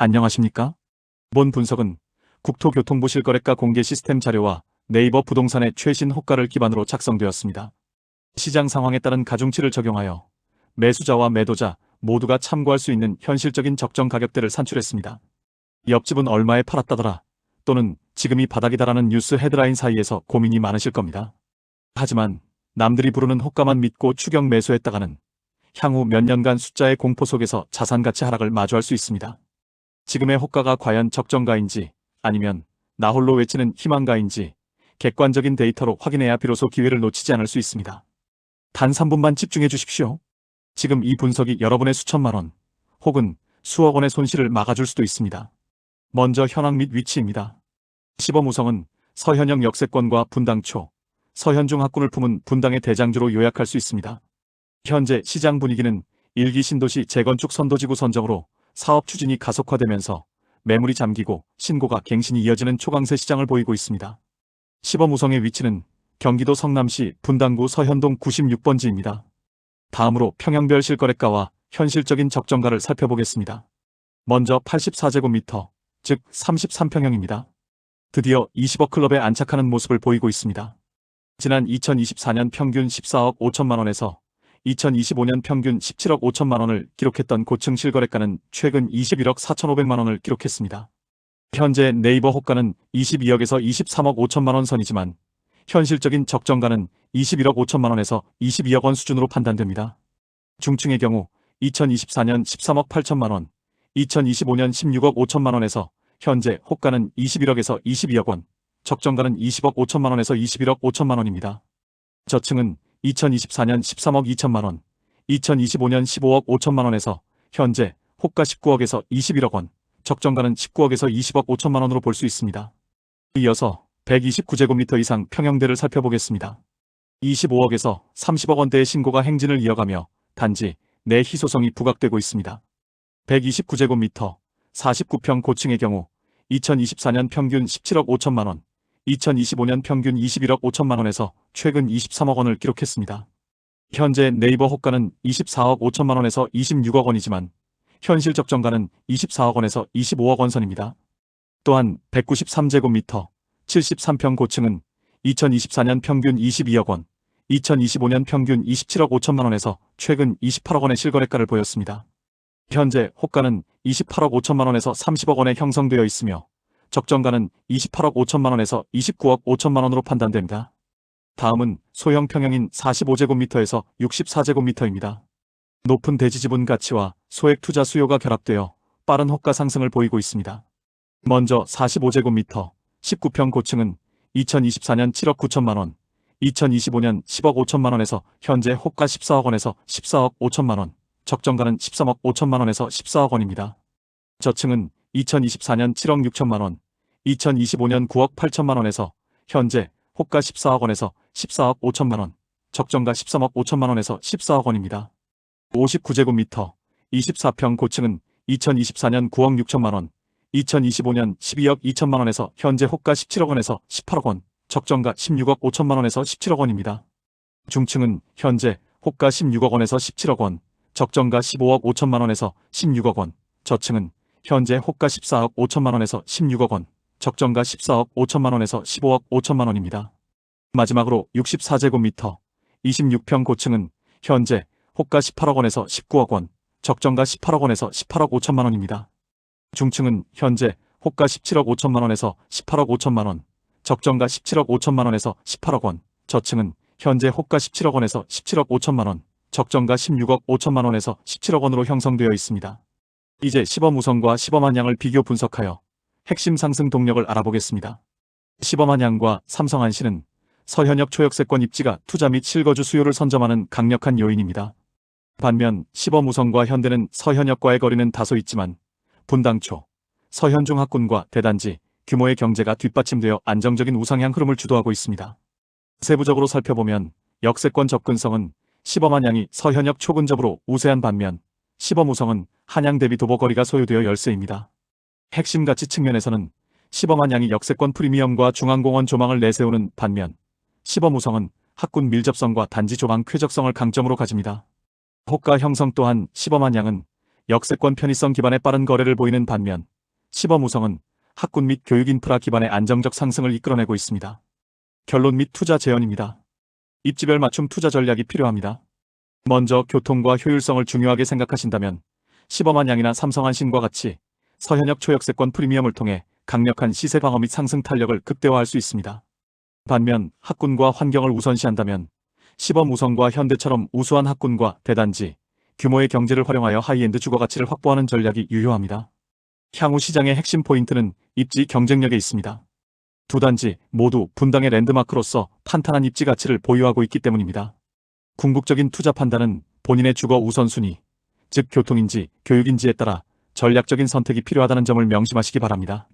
안녕하십니까? 본 분석은 국토교통부 실거래가 공개 시스템 자료와 네이버 부동산의 최신 호가를 기반으로 작성되었습니다. 시장 상황에 따른 가중치를 적용하여 매수자와 매도자 모두가 참고할 수 있는 현실적인 적정 가격대를 산출했습니다. 옆집은 얼마에 팔았다더라 또는 지금이 바닥이다라는 뉴스 헤드라인 사이에서 고민이 많으실 겁니다. 하지만 남들이 부르는 호가만 믿고 추격 매수했다가는 향후 몇 년간 숫자의 공포 속에서 자산가치 하락을 마주할 수 있습니다. 지금의 호가가 과연 적정가인지 아니면 나홀로 외치는 희망가인지 객관적인 데이터로 확인해야 비로소 기회를 놓치지 않을 수 있습니다. 단 3분만 집중해 주십시오. 지금 이 분석이 여러분의 수천만 원 혹은 수억 원의 손실을 막아줄 수도 있습니다. 먼저 현황 및 위치입니다. 시범우성은 서현역 역세권과 분당초, 서현중 학군을 품은 분당의 대장주로 요약할 수 있습니다. 현재 시장 분위기는 1기 신도시 재건축 선도지구 선정으로 사업 추진이 가속화되면서 매물이 잠기고 신고가 갱신이 이어지는 초강세 시장을 보이고 있습니다. 시범우성의 위치는 경기도 성남시 분당구 서현동 96번지입니다. 다음으로 평형별 실거래가와 현실적인 적정가를 살펴보겠습니다. 먼저 84제곱미터, 즉 33평형입니다. 드디어 20억 클럽에 안착하는 모습을 보이고 있습니다. 지난 2024년 평균 14억 5천만 원에서 2025년 평균 17억 5천만 원을 기록했던 고층 실거래가는 최근 21억 4,500만 원을 기록했습니다. 현재 네이버 호가는 22억에서 23억 5천만 원 선이지만 현실적인 적정가는 21억 5천만 원에서 22억 원 수준으로 판단됩니다. 중층의 경우 2024년 13억 8천만 원, 2025년 16억 5천만 원에서 현재 호가는 21억에서 22억 원, 적정가는 20억 5천만 원에서 21억 5천만 원입니다. 저층은 2024년 13억 2천만 원, 2025년 15억 5천만 원에서 현재 호가 19억에서 21억 원, 적정가는 19억에서 20억 5천만 원으로 볼 수 있습니다. 이어서 129제곱미터 이상 평형대를 살펴보겠습니다. 25억에서 30억 원대의 신고가 행진을 이어가며 단지 내 희소성이 부각되고 있습니다. 129제곱미터, 49평 고층의 경우 2024년 평균 17억 5천만 원, 2025년 평균 21억 5천만 원에서 최근 23억 원을 기록했습니다. 현재 네이버 호가는 24억 5천만 원에서 26억 원이지만 현실 적정가는 24억 원에서 25억 원 선입니다. 또한 193제곱미터, 73평 고층은 2024년 평균 22억 원, 2025년 평균 27억 5천만 원에서 최근 28억 원의 실거래가를 보였습니다. 현재 호가는 28억 5천만 원에서 30억 원에 형성되어 있으며 적정가는 28억 5천만 원에서 29억 5천만 원으로 판단됩니다. 다음은 소형 평형인 45제곱미터에서 64제곱미터입니다. 높은 대지지분 가치와 소액 투자 수요가 결합되어 빠른 호가 상승을 보이고 있습니다. 먼저 45제곱미터, 19평 고층은 2024년 7억 9천만 원, 2025년 10억 5천만 원에서 현재 호가 14억 원에서 14억 5천만 원, 적정가는 13억 5천만 원에서 14억 원입니다. 저층은 2024년 7억 6천만 원, 2025년 9억 8천만 원에서 현재 호가 14억 원에서 14억 5천만 원, 적정가 13억 5천만 원에서 14억 원입니다. 59제곱미터, 24평 고층은 2024년 9억 6천만 원, 2025년 12억 2천만 원에서 현재 호가 17억 원에서 18억 원, 적정가 16억 5천만 원에서 17억 원입니다. 중층은 현재 호가 16억 원에서 17억 원, 적정가 15억 5천만 원에서 16억 원, 저층은 현재 호가 14억 5천만 원에서 16억 원, 적정가 14억 5천만 원에서 15억 5천만 원입니다. 마지막으로 64제곱미터, 26평 고층은 현재 호가 18억 원에서 19억 원, 적정가 18억 원에서 18억 5천만 원입니다. 중층은 현재 호가 17억 5천만 원에서 18억 5천만 원, 적정가 17억 5천만 원에서 18억 원, 저층은 현재 호가 17억 원에서 17억 5천만 원, 적정가 16억 5천만 원에서 17억 원으로 형성되어 있습니다. 이제 시범우성과 시범한양을 비교 분석하여 핵심 상승 동력을 알아보겠습니다. 시범한양과 삼성한시는 서현역 초역세권 입지가 투자 및 실거주 수요를 선점하는 강력한 요인입니다. 반면 시범우성과 현대는 서현역과의 거리는 다소 있지만 분당초, 서현중 학군과 대단지, 규모의 경제가 뒷받침되어 안정적인 우상향 흐름을 주도하고 있습니다. 세부적으로 살펴보면 역세권 접근성은 시범한양이 서현역 초근접으로 우세한 반면 시범우성은 한양 대비 도보 거리가 소요되어 열세입니다. 핵심 가치 측면에서는 시범한양이 역세권 프리미엄과 중앙공원 조망을 내세우는 반면 시범우성은 학군 밀접성과 단지 조망 쾌적성을 강점으로 가집니다. 호가 형성 또한 시범한양은 역세권 편의성 기반의 빠른 거래를 보이는 반면 시범 우성은 학군 및 교육 인프라 기반의 안정적 상승을 이끌어내고 있습니다. 결론 및 투자 제언입니다. 입지별 맞춤 투자 전략이 필요합니다. 먼저 교통과 효율성을 중요하게 생각하신다면 시범한양이나 삼성한신과 같이 서현역 초역세권 프리미엄을 통해 강력한 시세 방어 및 상승 탄력을 극대화할 수 있습니다. 반면 학군과 환경을 우선시한다면 시범 우성과 현대처럼 우수한 학군과 대단지, 규모의 경제를 활용하여 하이엔드 주거 가치를 확보하는 전략이 유효합니다. 향후 시장의 핵심 포인트는 입지 경쟁력에 있습니다. 두 단지 모두 분당의 랜드마크로서 탄탄한 입지 가치를 보유하고 있기 때문입니다. 궁극적인 투자 판단은 본인의 주거 우선순위, 즉 교통인지 교육인지에 따라 전략적인 선택이 필요하다는 점을 명심하시기 바랍니다.